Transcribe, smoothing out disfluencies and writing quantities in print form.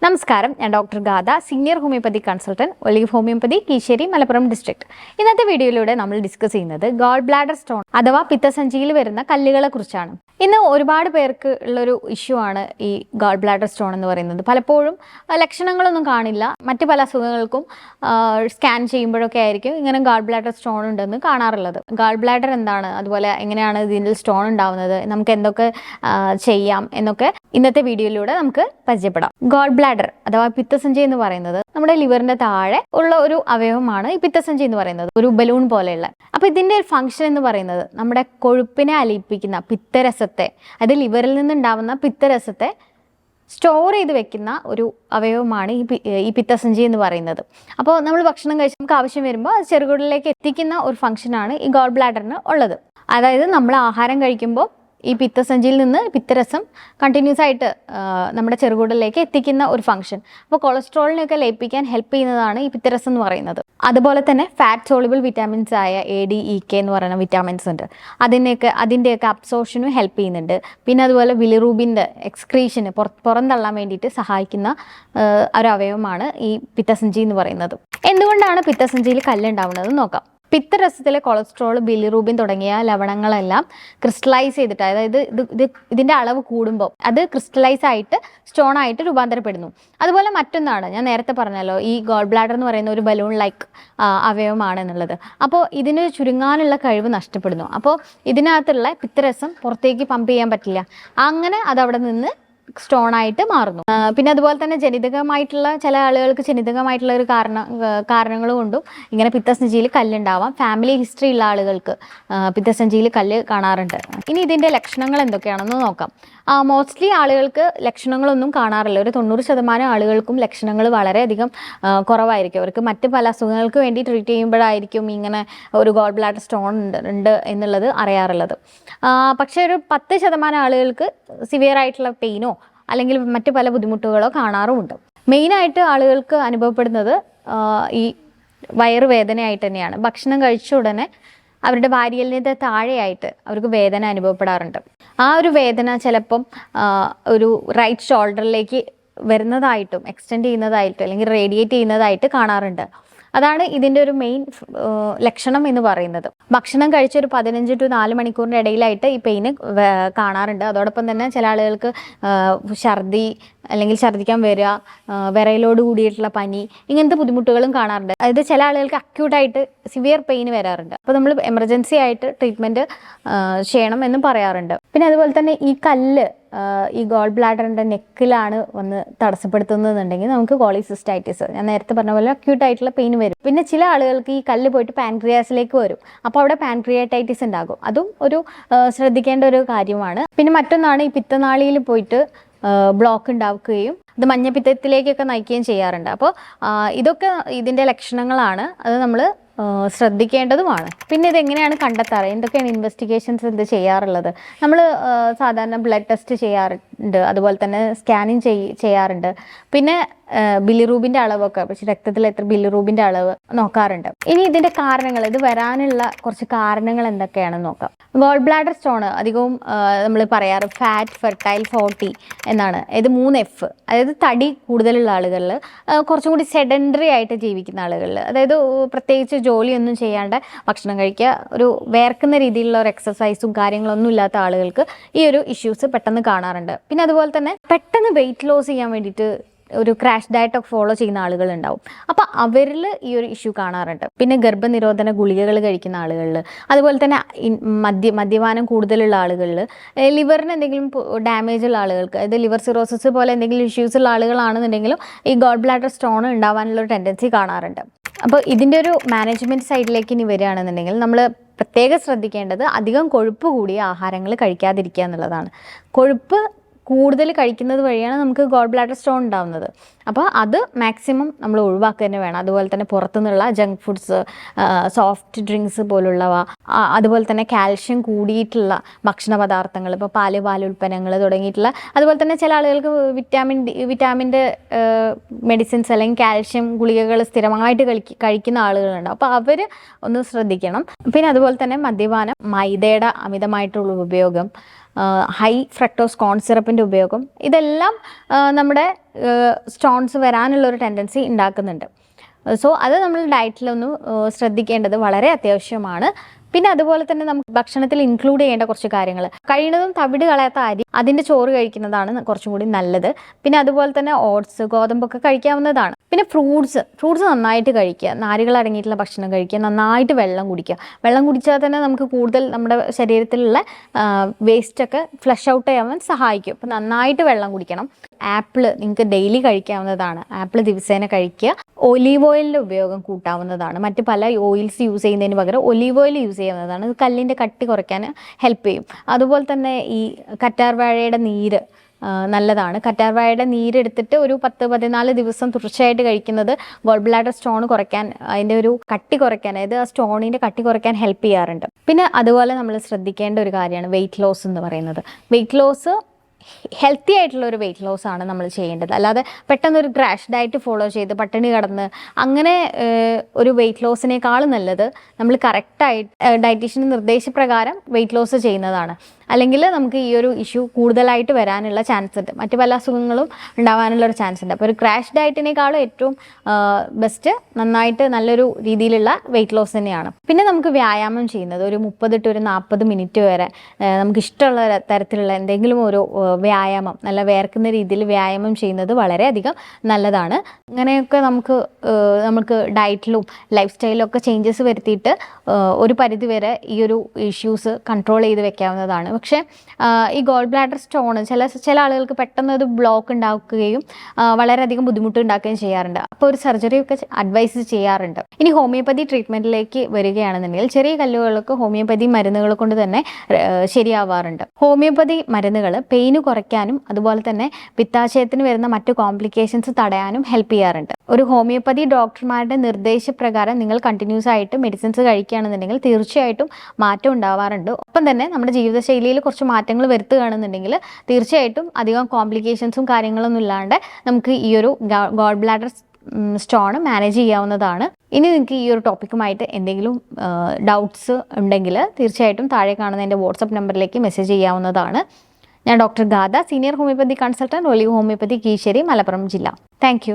നമസ്കാരം, ഞാൻ doctor Gatha, senior homeopathy consultant, olive homeopathy, Kizhisseri, Malappuram district. ഇന്നത്തെ വീഡിയോയിലൂടെ നമ്മൾ ഡിസ്കസ് ചെയ്യുന്നത് ഗോൾ ബ്ലാഡർ സ്റ്റോൺ അഥവാ പിത്തസഞ്ചിയിൽ വരുന്ന കല്ലുകളെ കുറിച്ചാണ്. ഇന്ന് ഒരുപാട് പേർക്ക് ഉള്ളൊരു ഇഷ്യൂ ആണ് ഈ ഗോൾ ബ്ലാഡർ സ്റ്റോൺ എന്ന് പറയുന്നത്. പലപ്പോഴും ലക്ഷണങ്ങളൊന്നും കാണില്ല, മറ്റു പല അസുഖങ്ങൾക്കും സ്കാൻ ചെയ്യുമ്പോഴൊക്കെ ആയിരിക്കും ഇങ്ങനെ ഗോൾ ബ്ലാഡർ സ്റ്റോൺ ഉണ്ടെന്ന് കാണാറുള്ളത്. ഗോൾ ബ്ലാഡർ എന്താണ്, അതുപോലെ എങ്ങനെയാണ് ഇതിൻ്റെ സ്റ്റോൺ ഉണ്ടാവുന്നത്, നമുക്ക് എന്തൊക്കെ ചെയ്യാം എന്നൊക്കെ ഇന്നത്തെ വീഡിയോയിലൂടെ നമുക്ക് പരിചയപ്പെടാം. ഗോൾ ബ്ലാഡർ അഥവാ പിത്തസഞ്ചി എന്ന് പറയുന്നത് നമ്മുടെ ലിവറിന്റെ താഴെ ഉള്ള ഒരു അവയവമാണ് ഈ പിത്തസഞ്ചി എന്ന് പറയുന്നത്, ഒരു ബലൂൺ പോലെയുള്ള. അപ്പൊ ഇതിന്റെ ഫംഗ്ഷൻ എന്ന് പറയുന്നത് നമ്മുടെ കൊഴുപ്പിനെ അലിയിപ്പിക്കുന്ന പിത്തരസത്തെ, അത് ലിവറിൽ നിന്നുണ്ടാവുന്ന പിത്തരസത്തെ സ്റ്റോർ ചെയ്ത് വെക്കുന്ന ഒരു അവയവമാണ് ഈ പിത്തസഞ്ചി എന്ന് പറയുന്നത്. അപ്പോൾ നമ്മൾ ഭക്ഷണം കഴിച്ച് നമുക്ക് ആവശ്യം വരുമ്പോൾ അത് ചെറുകുടലിലേക്ക് എത്തിക്കുന്ന ഒരു ഫംഗ്ഷനാണ് ഈ ഗോൾ ബ്ലാഡറിന് ഉള്ളത്. അതായത് നമ്മൾ ആഹാരം കഴിക്കുമ്പോൾ ഈ പിത്തസഞ്ചിയിൽ നിന്ന് പിത്തരസം കണ്ടിന്യൂസ് ആയിട്ട് നമ്മുടെ ചെറുകുടലിലേക്ക് എത്തിക്കുന്ന ഒരു ഫംഗ്ഷൻ. അപ്പോൾ കൊളസ്ട്രോളിനെയൊക്കെ ലയിപ്പിക്കാൻ ഹെൽപ്പ് ചെയ്യുന്നതാണ് ഈ പിത്തരസം എന്ന് പറയുന്നത്. അതുപോലെ തന്നെ ഫാറ്റ് സോളിബിൾ വിറ്റാമിൻസ് ആയ ADEK എന്ന് പറയുന്ന വിറ്റാമിൻസ് ഉണ്ട്, അതിൻ്റെയൊക്കെ അബ്സോർഷനും ഹെൽപ്പ് ചെയ്യുന്നുണ്ട്. പിന്നെ അതുപോലെ ബിലിറൂബിൻ്റെ എക്സ്ക്രീഷന് പുറന്തള്ളാൻ വേണ്ടിയിട്ട് സഹായിക്കുന്ന ഒരു അവയവമാണ് ഈ പിത്തസഞ്ചി എന്ന് പറയുന്നത്. എന്തുകൊണ്ടാണ് പിത്തസഞ്ചിയിൽ കല്ലുണ്ടാവുന്നത് നോക്കാം. പിത്തരസത്തിലെ കൊളസ്ട്രോൾ, ബിലിറൂബിൻ തുടങ്ങിയ ലവണങ്ങളെല്ലാം ക്രിസ്റ്റലൈസ് ചെയ്തിട്ട്, അതായത് ഇതിൻ്റെ അളവ് കൂടുമ്പോൾ അത് ക്രിസ്റ്റലൈസ് ആയിട്ട് സ്റ്റോൺ ആയിട്ട് രൂപാന്തരപ്പെടുന്നു. അതുപോലെ മറ്റൊന്നാണ്, ഞാൻ നേരത്തെ പറഞ്ഞല്ലോ, ഈ ഗോൾ ബ്ലാഡർ എന്ന് പറയുന്ന ഒരു ബലൂൺ ലൈക്ക് അവയവമാണ് എന്നുള്ളത്. അപ്പോൾ ഇതിന് ചുരുങ്ങാനുള്ള കഴിവ് നഷ്ടപ്പെടുന്നു. അപ്പോൾ ഇതിനകത്തുള്ള പിത്തരസം പുറത്തേക്ക് പമ്പ് ചെയ്യാൻ പറ്റില്ല, അങ്ങനെ അതവിടെ നിന്ന് സ്റ്റോൺ ആയിട്ട് മാറുന്നു. പിന്നെ അതുപോലെ തന്നെ ജനിതകമായിട്ടുള്ള ചില ആളുകൾക്ക് ജനിതകമായിട്ടുള്ള ഒരു കാരണങ്ങൾ കൊണ്ടും ഇങ്ങനെ പിത്തസഞ്ചിയിൽ കല്ലുണ്ടാവാം. ഫാമിലി ഹിസ്റ്ററി ഉള്ള ആളുകൾക്ക് പിത്തസഞ്ചിയിൽ കല്ല് കാണാറുണ്ട്. ഇനി ഇതിൻ്റെ ലക്ഷണങ്ങൾ എന്തൊക്കെയാണെന്ന് നോക്കാം. മോസ്റ്റ്ലി ആളുകൾക്ക് ലക്ഷണങ്ങളൊന്നും കാണാറില്ല. ഒരു 90% ആളുകൾക്കും ലക്ഷണങ്ങൾ വളരെയധികം കുറവായിരിക്കും. അവർക്ക് മറ്റ് പല അസുഖങ്ങൾക്ക് വേണ്ടി ട്രീറ്റ് ചെയ്യുമ്പോഴായിരിക്കും ഇങ്ങനെ ഒരു ഗോൾ ബ്ലാഡർ സ്റ്റോൺ ഉണ്ട് എന്നുള്ളത് അറിയാറുള്ളത്. പക്ഷേ ഒരു 10% ആളുകൾക്ക് സിവിയർ ആയിട്ടുള്ള പെയിനോ അല്ലെങ്കിൽ മറ്റു പല ബുദ്ധിമുട്ടുകളോ കാണാറുമുണ്ട്. മെയിനായിട്ട് ആളുകൾക്ക് അനുഭവപ്പെടുന്നത് ഈ വയറുവേദനയായിട്ട് തന്നെയാണ്. ഭക്ഷണം കഴിച്ച ഉടനെ അവരുടെ വാരിയലിൻ്റെ താഴെയായിട്ട് അവർക്ക് വേദന അനുഭവപ്പെടാറുണ്ട്. ആ ഒരു വേദന ചിലപ്പം ഒരു റൈറ്റ് ഷോൾഡറിലേക്ക് വരുന്നതായിട്ടും എക്സ്റ്റെൻഡ് ചെയ്യുന്നതായിട്ടും അല്ലെങ്കിൽ റേഡിയേറ്റ് ചെയ്യുന്നതായിട്ട് കാണാറുണ്ട്. അതാണ് ഇതിൻ്റെ ഒരു മെയിൻ ലക്ഷണം എന്ന് പറയുന്നത്. ഭക്ഷണം കഴിച്ച ഒരു 15 to 4 മണിക്കൂറിൻ്റെ ഇടയിലായിട്ട് ഈ പെയിന് കാണാറുണ്ട്. അതോടൊപ്പം തന്നെ ചില ആളുകൾക്ക് ഛർദി അല്ലെങ്കിൽ ഛർദ്ദിക്കാൻ വരിക, വിറയലോട് കൂടിയിട്ടുള്ള പനി, ഇങ്ങനത്തെ ബുദ്ധിമുട്ടുകളും കാണാറുണ്ട്. അതായത് ചില ആളുകൾക്ക് അക്യൂട്ടായിട്ട് സിവിയർ പെയിൻ വരാറുണ്ട്. അപ്പോൾ നമ്മൾ എമർജൻസി ആയിട്ട് ട്രീറ്റ്മെൻറ്റ് ചെയ്യണം എന്നും പറയാറുണ്ട്. പിന്നെ അതുപോലെ തന്നെ ഈ കല്ല് ഈ ഗോൾ ബ്ലാഡറിൻ്റെ നെക്കിലാണ് വന്ന് തടസ്സപ്പെടുത്തുന്നതെന്നുണ്ടെങ്കിൽ നമുക്ക് കോളിസിസ്റ്റൈറ്റിസ്, ഞാൻ നേരത്തെ പറഞ്ഞ പോലെ അക്യൂട്ടായിട്ടുള്ള പെയിൻ വരും. പിന്നെ ചില ആളുകൾക്ക് ഈ കല്ല് പോയിട്ട് പാൻക്രിയാസിലേക്ക് വരും. അപ്പോൾ അവിടെ പാൻക്രിയാറ്റൈറ്റിസ് ഉണ്ടാകും. അതും ഒരു ശ്രദ്ധിക്കേണ്ട ഒരു കാര്യമാണ്. പിന്നെ മറ്റൊന്നാണ് ഈ പിത്തനാളിയിൽ പോയിട്ട് ബ്ലോക്ക് ഉണ്ടാക്കുകയും ഇത് മഞ്ഞപ്പിത്തത്തിലേക്കൊക്കെ നയിക്കുകയും ചെയ്യാറുണ്ട്. അപ്പോൾ ഇതൊക്കെ ഇതിൻ്റെ ലക്ഷണങ്ങളാണ്, അത് നമ്മൾ ശ്രദ്ധിക്കേണ്ടതുമാണ്. പിന്നെ ഇതെങ്ങനെയാണ് കണ്ടെത്താറ്, എന്തൊക്കെയാണ് ഇൻവെസ്റ്റിഗേഷൻസ് എന്ത് ചെയ്യാറുള്ളത്? നമ്മൾ സാധാരണ ബ്ലഡ് ടെസ്റ്റ് ചെയ്യാറുണ്ട്, അതുപോലെ തന്നെ സ്കാനിങ് ചെയ്യാറുണ്ട്. പിന്നെ ബിലിറൂബിൻ്റെ അളവൊക്കെ, പക്ഷേ രക്തത്തിൽ എത്ര ബിലിറൂബിൻ്റെ അളവ് നോക്കാറുണ്ട്. ഇനി ഇതിൻ്റെ കാരണങ്ങൾ, ഇത് വരാനുള്ള കുറച്ച് കാരണങ്ങൾ എന്തൊക്കെയാണെന്ന് നോക്കാം. ഗോൾ ബ്ലാഡർ സ്റ്റോൺ അധികവും നമ്മൾ പറയാറ് ഫാറ്റ്, ഫെർട്ടൈൽ, ഫോർട്ടി എന്നാണ്. ഇത് 3F, അതായത് തടി കൂടുതലുള്ള ആളുകളിൽ, കുറച്ചും കൂടി സെഡൻഡറി ആയിട്ട് ജീവിക്കുന്ന ആളുകളിൽ, അതായത് പ്രത്യേകിച്ച് ജോലിയൊന്നും ചെയ്യാണ്ട് ഭക്ഷണം കഴിക്കുക, ഒരു വേർക്കുന്ന രീതിയിലുള്ള ഒരു എക്സസൈസും കാര്യങ്ങളൊന്നും ഇല്ലാത്ത ആളുകൾക്ക് ഈ ഒരു ഇഷ്യൂസ് പെട്ടെന്ന് കാണാറുണ്ട്. പിന്നെ അതുപോലെ തന്നെ പെട്ടെന്ന് വെയിറ്റ് ലോസ് ചെയ്യാൻ വേണ്ടിയിട്ട് ഒരു ക്രാഷ് ഡയറ്റൊക്കെ ഫോളോ ചെയ്യുന്ന ആളുകളുണ്ടാവും. അപ്പോൾ അവരിൽ ഈ ഒരു ഇഷ്യൂ കാണാറുണ്ട്. പിന്നെ ഗർഭനിരോധന ഗുളികകൾ കഴിക്കുന്ന ആളുകളിൽ, അതുപോലെ തന്നെ മദ്യപാനം കൂടുതലുള്ള ആളുകളിൽ, ലിവറിന് എന്തെങ്കിലും ഡാമേജ് ഉള്ള ആളുകൾക്ക്, അതായത് ലിവർ സിറോസിസ് പോലെ എന്തെങ്കിലും ഇഷ്യൂസ് ഉള്ള ആളുകളാണെന്നുണ്ടെങ്കിലും ഈ ഗോൾ ബ്ലാഡർ സ്റ്റോൺ ഉണ്ടാവാനുള്ള ഒരു ടെൻഡൻസി കാണാറുണ്ട്. അപ്പോൾ ഇതിൻ്റെ ഒരു മാനേജ്മെൻറ്റ് സൈഡിലേക്ക് ഇനി വരികയാണെന്നുണ്ടെങ്കിൽ നമ്മൾ പ്രത്യേകം ശ്രദ്ധിക്കേണ്ടത് അധികം കൊഴുപ്പ് കൂടിയ ആഹാരങ്ങൾ കഴിക്കാതിരിക്കുക എന്നുള്ളതാണ്. കൊഴുപ്പ് കൂടുതൽ കഴിക്കുന്നത് വഴിയാണ് നമുക്ക് ഗോൾ ബ്ലാഡർ സ്റ്റോൺ ഉണ്ടാവുന്നത്. അപ്പോൾ അത് മാക്സിമം നമ്മൾ ഒഴിവാക്കുക തന്നെ വേണം. അതുപോലെ തന്നെ പുറത്തുനിന്നുള്ള ജങ്ക് ഫുഡ്സ്, സോഫ്റ്റ് ഡ്രിങ്ക്സ് പോലുള്ളവ, അതുപോലെ തന്നെ കാൽഷ്യം കൂടിയിട്ടുള്ള ഭക്ഷണ പദാർത്ഥങ്ങൾ, ഇപ്പോൾ പാലുൽപ്പന്നങ്ങൾ തുടങ്ങിയിട്ടുള്ള, അതുപോലെ തന്നെ ചില ആളുകൾക്ക് വിറ്റാമിൻ്റെ മെഡിസിൻസ് അല്ലെങ്കിൽ കാൽഷ്യം ഗുളികകൾ സ്ഥിരമായിട്ട് കഴിക്കുന്ന ആളുകളുണ്ട്. അപ്പോൾ അവർ ഒന്ന് ശ്രദ്ധിക്കണം. പിന്നെ അതുപോലെ തന്നെ മദ്യപാനം, മൈദയുടെ അമിതമായിട്ടുള്ള ഉപയോഗം, ഹൈ ഫ്രക്ടോസ് കോൺ സിറപ്പിൻ്റെ ഉപയോഗം, ഇതെല്ലാം നമ്മുടെ സ്റ്റോൺസ് വരാനുള്ളൊരു ടെൻഡൻസി ഉണ്ടാക്കുന്നുണ്ട്. സോ അത് നമ്മൾ ഡയറ്റിലൊന്ന് ശ്രദ്ധിക്കേണ്ടത് വളരെ അത്യാവശ്യമാണ്. പിന്നെ അതുപോലെ തന്നെ നമുക്ക് ഭക്ഷണത്തിൽ ഇൻക്ലൂഡ് ചെയ്യേണ്ട കുറച്ച് കാര്യങ്ങൾ, കഴിയുന്നതും തവിട് കളയാത്ത അരി, അതിൻ്റെ ചോറ് കഴിക്കുന്നതാണ് കുറച്ചും കൂടി നല്ലത്. പിന്നെ അതുപോലെ തന്നെ ഓട്സ്, ഗോതമ്പൊക്കെ കഴിക്കാവുന്നതാണ്. പിന്നെ ഫ്രൂട്ട്സ് നന്നായിട്ട് കഴിക്കുക, നാരുകൾ അടങ്ങിയിട്ടുള്ള ഭക്ഷണം കഴിക്കുക, നന്നായിട്ട് വെള്ളം കുടിക്കുക. വെള്ളം കുടിച്ചാൽ തന്നെ നമുക്ക് കൂടുതൽ നമ്മുടെ ശരീരത്തിലുള്ള വേസ്റ്റൊക്കെ ഫ്ലഷ് ഔട്ട് ചെയ്യാൻ സഹായിക്കും. അപ്പോൾ നന്നായിട്ട് വെള്ളം കുടിക്കണം. ആപ്പിൾ നിങ്ങൾക്ക് ഡെയിലി കഴിക്കാവുന്നതാണ്, ആപ്പിൾ ദിവസേന കഴിക്കുക. ഒലീവ് ഓയിലിൻ്റെ ഉപയോഗം കൂട്ടാവുന്നതാണ്. മറ്റ് പല ഓയിൽസ് യൂസ് ചെയ്യുന്നതിന് പകരം ഒലീവ് ഓയിൽ യൂസ് ചെയ്യാവുന്നതാണ്. ഇത് കല്ലിൻ്റെ കട്ടി കുറയ്ക്കാൻ ഹെൽപ്പ് ചെയ്യും. അതുപോലെ തന്നെ ഈ കറ്റാർവാഴയുടെ നീര് നല്ലതാണ്. കറ്റാർവാഴയുടെ നീരെടുത്തിട്ട് ഒരു 10-14 ദിവസം തുടർച്ചയായിട്ട് കഴിക്കുന്നത് ഗോൾ ബ്ലാഡർ സ്റ്റോൺ കുറയ്ക്കാൻ, അതിൻ്റെ ഒരു കട്ടി കുറയ്ക്കാൻ, അതായത് ആ സ്റ്റോണിൻ്റെ കട്ടി കുറയ്ക്കാൻ ഹെൽപ്പ് ചെയ്യാറുണ്ട്. പിന്നെ അതുപോലെ നമ്മൾ ശ്രദ്ധിക്കേണ്ട ഒരു കാര്യമാണ് വെയിറ്റ് ലോസ് എന്ന് പറയുന്നത്. വെയിറ്റ് ലോസ് ഹെൽത്തി ആയിട്ടുള്ള ഒരു വെയിറ്റ് ലോസ് ആണ് നമ്മൾ ചെയ്യേണ്ടത്. അല്ലാതെ പെട്ടെന്നൊരു ക്രാഷ് ഡയറ്റ് ഫോളോ ചെയ്ത് പട്ടിണി കിടന്ന് അങ്ങനെ ഒരു വെയിറ്റ് ലോസിനേക്കാൾ നല്ലത് നമ്മൾ കറക്റ്റായിട്ട് ഡയറ്റീഷ്യൻ്റെ നിർദ്ദേശപ്രകാരം വെയിറ്റ് ലോസ് ചെയ്യുന്നതാണ്. അല്ലെങ്കിൽ നമുക്ക് ഈ ഒരു ഇഷ്യൂ കൂടുതലായിട്ട് വരാനുള്ള ചാൻസ് ഉണ്ട്, മറ്റു പല അസുഖങ്ങളും ഉണ്ടാവാനുള്ളൊരു ചാൻസ് ഉണ്ട്. അപ്പോൾ ഒരു ക്രാഷ് ഡയറ്റിനേക്കാളും ഏറ്റവും ബെസ്റ്റ് നന്നായിട്ട് നല്ലൊരു രീതിയിലുള്ള വെയിറ്റ് ലോസ് തന്നെയാണ്. പിന്നെ നമുക്ക് വ്യായാമം ചെയ്യുന്നത് ഒരു 30 to 40 മിനിറ്റ് വരെ നമുക്ക് ഇഷ്ടമുള്ള തരത്തിലുള്ള എന്തെങ്കിലും ഒരു വ്യായാമം, നല്ല വേർക്കുന്ന രീതിയിൽ വ്യായാമം ചെയ്യുന്നത് വളരെയധികം നല്ലതാണ്. അങ്ങനെയൊക്കെ നമുക്ക് ഡയറ്റിലും ലൈഫ് സ്റ്റൈലിലും ഒക്കെ ചേഞ്ചസ് വരുത്തിയിട്ട് ഒരു പരിധിവരെ ഈ ഒരു ഇഷ്യൂസ് കൺട്രോൾ ചെയ്ത് വെക്കാവുന്നതാണ്. പക്ഷേ ഈ ഗോൾ ബ്ലാഡർ സ്റ്റോൺ ചില ആളുകൾക്ക് പെട്ടെന്ന് ഒരു ബ്ലോക്ക് ഉണ്ടാക്കുകയും വളരെയധികം ബുദ്ധിമുട്ട് ഉണ്ടാക്കുകയും ചെയ്യാറുണ്ട്. അപ്പോൾ ഒരു സർജറി ഒക്കെ അഡ്വൈസ് ചെയ്യാറുണ്ട്. ഇനി ഹോമിയോപ്പതി ട്രീറ്റ്മെൻറ്റിലേക്ക് വരികയാണെന്നുണ്ടെങ്കിൽ ചെറിയ കല്ലുകൾക്ക് ഹോമിയോപ്പതി മരുന്നുകൾ കൊണ്ട് തന്നെ ശരിയാവാറുണ്ട്. ഹോമിയോപ്പതി മരുന്നുകൾ പെയിന് കുറയ്ക്കാനും അതുപോലെ തന്നെ പിത്താശയത്തിന് വരുന്ന മറ്റു കോംപ്ലിക്കേഷൻസ് തടയാനും ഹെൽപ്പ് ചെയ്യാറുണ്ട്. ഒരു ഹോമിയോപ്പതി ഡോക്ടർമാരുടെ നിർദ്ദേശപ്രകാരം നിങ്ങൾ കണ്ടിന്യൂസ് ആയിട്ട് മെഡിസിൻസ് കഴിക്കുകയാണെന്നുണ്ടെങ്കിൽ തീർച്ചയായിട്ടും മാറ്റം ഉണ്ടാവാറുണ്ട്. ഒപ്പം തന്നെ നമ്മുടെ ജീവിതശൈലിയിൽ കുറച്ച് മാറ്റങ്ങൾ വരുത്തുകയാണെന്നുണ്ടെങ്കിൽ തീർച്ചയായിട്ടും അധികം കോംപ്ലിക്കേഷൻസും കാര്യങ്ങളൊന്നും ഇല്ലാണ്ട് നമുക്ക് ഈ ഒരു ഗോൾ ബ്ലാഡർ സ്റ്റോൺ മാനേജ് ചെയ്യാവുന്നതാണ്. ഇനി നിങ്ങൾക്ക് ഈ ഒരു ടോപ്പിക്കുമായിട്ട് എന്തെങ്കിലും ഡൗട്ട്സ് ഉണ്ടെങ്കിൽ തീർച്ചയായിട്ടും താഴെ കാണുന്ന എൻ്റെ വാട്സപ്പ് നമ്പറിലേക്ക് മെസ്സേജ് ചെയ്യാവുന്നതാണ്. ഞാൻ doctor Gatha, senior homeopathy consultant, olive homeopathy, Kizhisseri, Malappuram ജില്ല. താങ്ക്